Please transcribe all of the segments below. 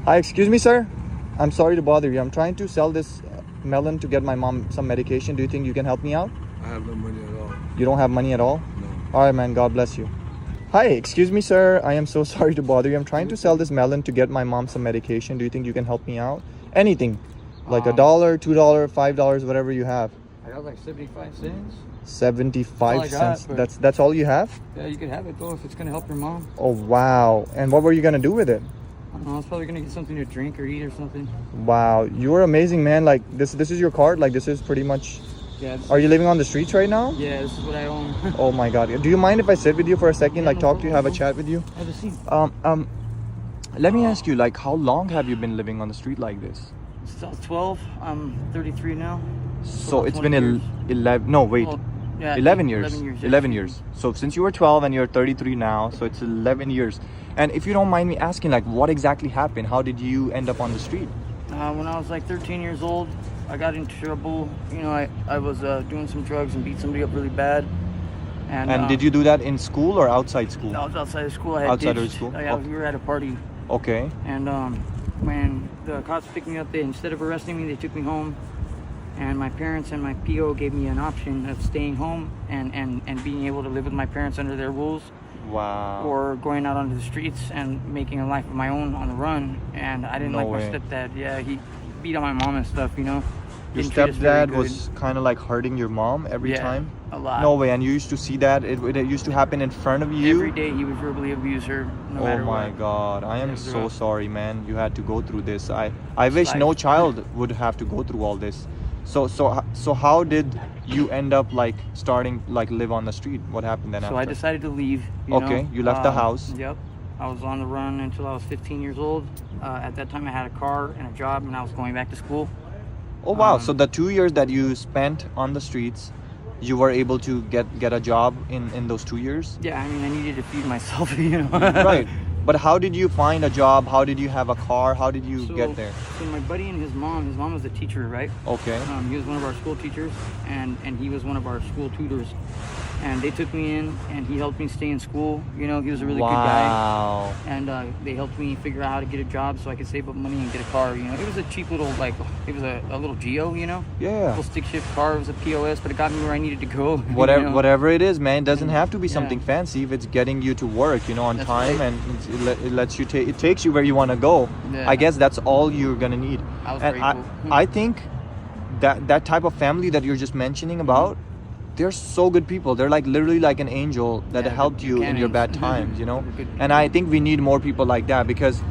Hi, excuse me, sir. I'm sorry to bother you. I'm trying to sell this melon to get my mom some medication. Do you think you can help me out? I have no money at all. You don't have money at all? No. All right, man. God bless you. Hi, excuse me, sir. I am so sorry to bother you. I'm trying to sell this melon to get my mom some medication. Do you think you can help me out? Anything. Like $1, $2, $5, whatever you have. I got like 75 cents. 75 cents. Got, That's all you have? Yeah, you can have it though if it's gonna help your mom. Oh, wow. And what were you gonna do with it? I don't know, I was probably gonna get something to drink or eat or something. Wow, you are amazing, man. Like this is your card. Like this is pretty much. Yeah. Are you living on the streets right now? Yeah, this is what I own. Oh my God. Do you mind if I sit with you for a second? Yeah, like no talk to you, problem, have a chat with you? Have a seat. Let me ask you, like, how long have you been living on the street like this? Since 12. I'm 33 now. So it's been 11. No, wait. Well, yeah, 11 years. 11 years. 11 years. So since you were 12 and you're 33 now, so it's 11 years. And if you don't mind me asking, like, what exactly happened? How did you end up on the street? When I was like 13 years old, I got into trouble. You know, I was doing some drugs and beat somebody up really bad. And did you do that in school or outside school? No, I was outside of school. I had outside ditched. of school? Yeah, we were at a party. Okay. And when the cops picked me up, instead of arresting me, they took me home. And my parents and my PO gave me an option of staying home and being able to live with my parents under their rules. Wow. Or going out onto the streets and making a life of my own on the run. And I didn't No like way. my stepdad. Yeah, he beat on my mom and stuff, you know. Your Didn't treat us very stepdad good. was kind of like hurting your mom every Yeah, time? a lot. No way. And you used to see that? It used to happen in front of you? Every day he would verbally abuse her, no matter Oh my what. God. I am It was so rough. sorry, man. You had to go through this. I wish life. no child would have to go through all this. So how did you end up like starting like live on the street? What happened then So after? I decided to leave. Okay, know. you left the house. Yep. I was on the run until I was 15 years old. At that time I had a car and a job and I was going back to school. Oh wow. So the 2 years that you spent on the streets, you were able to get a job in those 2 years? Yeah, I mean I needed to feed myself, you know. Right. But how did you find a job? How did you have a car? How did you get there? So my buddy and his mom was a teacher, right? Okay. He was one of our school teachers and he was one of our school tutors. And they took me in and he helped me stay in school. You know, he was a really good guy. Wow. And they helped me figure out how to get a job so I could save up money and get a car. You know, it was a cheap little, like, it was a little Geo, you know? Yeah. Little stick shift car. It was a POS, but it got me where I needed to go. Whatever, you know? whatever it is, man, it doesn't have to be Yeah. something fancy. If it's getting you to work, you know, on That's time, right. and it lets you it takes you where you want to go. Yeah. I guess that's all you're gonna need. I was And grateful. I think that type of family that you're just mentioning about, they're so good people. They're like literally like an angel that Yeah, helped you in your bad Buchanans. times, you know. Good And I think we need more people like that, because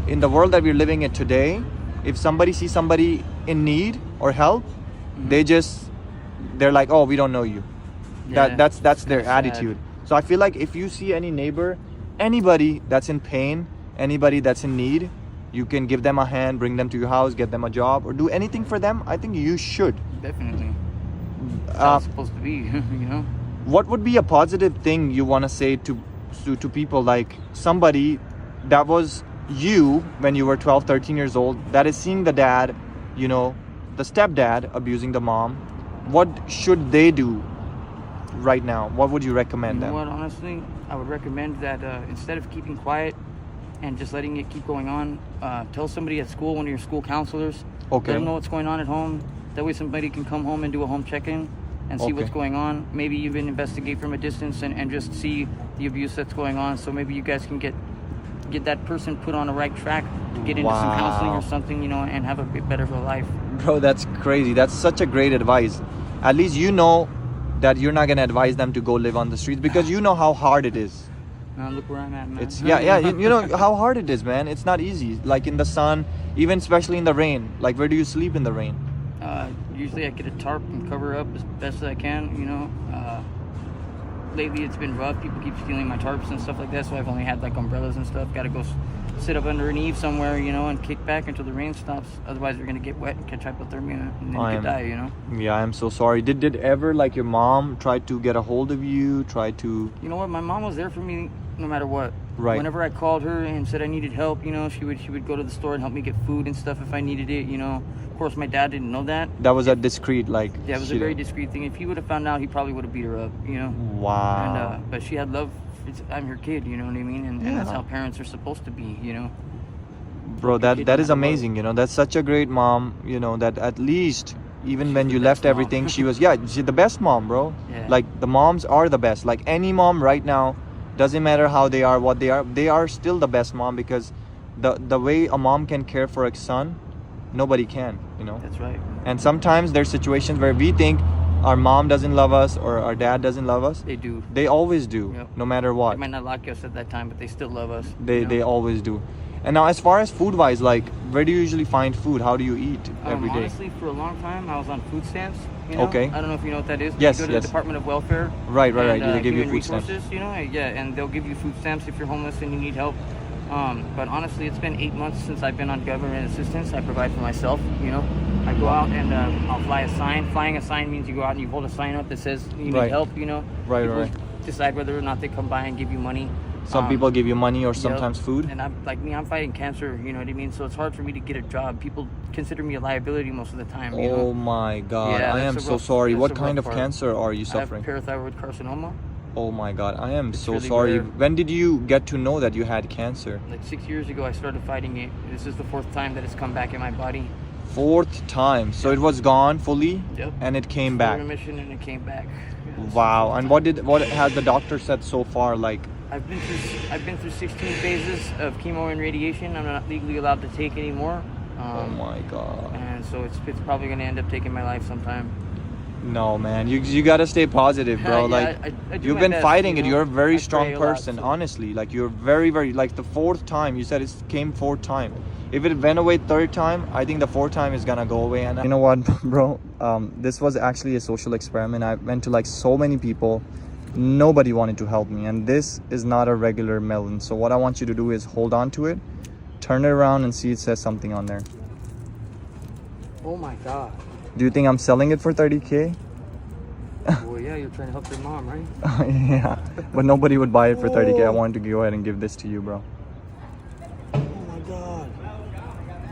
in the world that we're living in today, if somebody sees somebody in need or help, they're like, oh, we don't know you. Yeah, That's it's their kinda sad. attitude. So I feel like if you see any neighbor, anybody that's in pain, anybody that's in need, you can give them a hand, bring them to your house, get them a job, or do anything for them. I think you should. Definitely. That's how it's supposed to be, you know? What would be a positive thing you want to say to people, like somebody that was you when you were 12, 13 years old, that is seeing the dad, you know, the stepdad abusing the mom? What should they do right now? What would you recommend You know them? what, honestly, I would recommend that instead of keeping quiet and just letting it keep going on, tell somebody at school, one of your school counselors. Okay. Let them know what's going on at home. That way somebody can come home and do a home check-in and see what's Okay. going on. Maybe even investigate from a distance and just see the abuse that's going on. So maybe you guys can get that person put on the right track to get into some counseling Wow. or something, you know, and have a bit better of a life. Bro, that's crazy. That's such a great advice. At least you know that you're not gonna advise them to go live on the streets, because you know how hard it is. Now look where I'm at, man. It's you know how hard it is, man. It's not easy. Like in the sun, even especially in the rain. Like, where do you sleep in the rain? Usually I get a tarp and cover up as best as I can, you know. Lately it's been rough. People keep stealing my tarps and stuff like that, so I've only had like umbrellas and stuff. Got to go sit up under an eave somewhere, you know, and kick back until the rain stops. Otherwise you're going to get wet and catch hypothermia and then you could die, you know. Yeah, I'm so sorry. Did ever, like, your mom try to get a hold of you, try to... You know what? My mom was there for me no matter what. Right. Whenever I called her and said I needed help, you know, she would go to the store and help me get food and stuff if I needed it, you know. Of course, my dad didn't know that. That was a discreet, like... Yeah, it was a very discreet thing. If he would have found out, he probably would have beat her up, you know. Wow. And but she had love. I'm her kid, you know what I mean, and that's how parents are supposed to be, you know. Bro, Kid that is no matter what. amazing, you know. That's such a great mom, you know, that at least even when the you best left mom. everything, she was, yeah, she's the best mom, bro. Yeah. Like, the moms are the best. Like, any mom right now, doesn't matter how they are, what they are still the best mom, because the way a mom can care for a son, nobody can, you know. That's right. And sometimes there's situations where we think our mom doesn't love us or our dad doesn't love us. They do. They always do, Yep. no matter They what. might not like us at that time, but they still love us. They always do. And now, as far as food wise, like, where do you usually find food? How do you eat every day? Honestly, for a long time, I was on food stamps. You know? Okay. I don't know if you know what that is. Yes, You go to yes. the Department of Welfare. Right. And, They give you Human food stamps. Resources, you know, yeah, and they'll give you food stamps if you're homeless and you need help. But honestly, it's been 8 months since I've been on government assistance. I provide for myself, you know. I go out and I'll fly a sign. Flying a sign means you go out and you hold a sign up that says you need Right. help, you know. Right, People right. decide whether or not they come by and give you money. Some people give you money or Yep. sometimes food. And I'm like me, I'm fighting cancer, you know what I mean? So it's hard for me to get a job. People consider me a liability most of the time, you Oh know. my God, Yeah, I that's am a so rough- sorry. that's What a kind of rough part. cancer are you I have suffering? parathyroid carcinoma. Oh my God, I am It's so really sorry. rare. When did you get to know that you had cancer? Like 6 years ago, I started fighting it. This is the 4th time that it's come back in my body. 4th time. So it was gone fully, Yep. and it came Full back. remission, and it came back. Yeah, it's Wow. the And 4th time. what has the doctor said so far? Like, I've been through 16 phases of chemo and radiation. I'm not legally allowed to take anymore. oh my God. And so it's probably going to end up taking my life sometime. No, man. You gotta stay positive, bro. Yeah, like, I do you've my been best, fighting you it. know? You're a very I strong pray a lot, person, so- honestly. Like, you're very, very, like, the 4th time you said it came 4th time. If it went away 3rd time, I think the 4th time is gonna go away. And you know what, bro? This was actually a social experiment. I went to like so many people. Nobody wanted to help me, and this is not a regular melon. So what I want you to do is hold on to it, turn it around, and see it says something on there. Oh my God. Do you think I'm selling it for 30K? Well, yeah, you're trying to help your mom, right? Yeah, but nobody would buy it for 30K. I wanted to go ahead and give this to you, bro. Oh my God.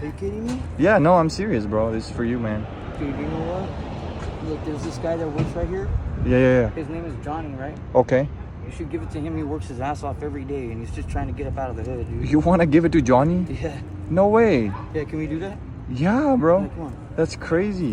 Are you kidding me? Yeah, no, I'm serious, bro. This is for you, man. Dude, you know what? Look, there's this guy that works right here. Yeah. His name is Johnny, right? Okay. You should give it to him. He works his ass off every day, and he's just trying to get up out of the hood, dude. You want to give it to Johnny? Yeah. No way. Yeah, can we do that? Yeah, bro. Yeah, come on. That's crazy.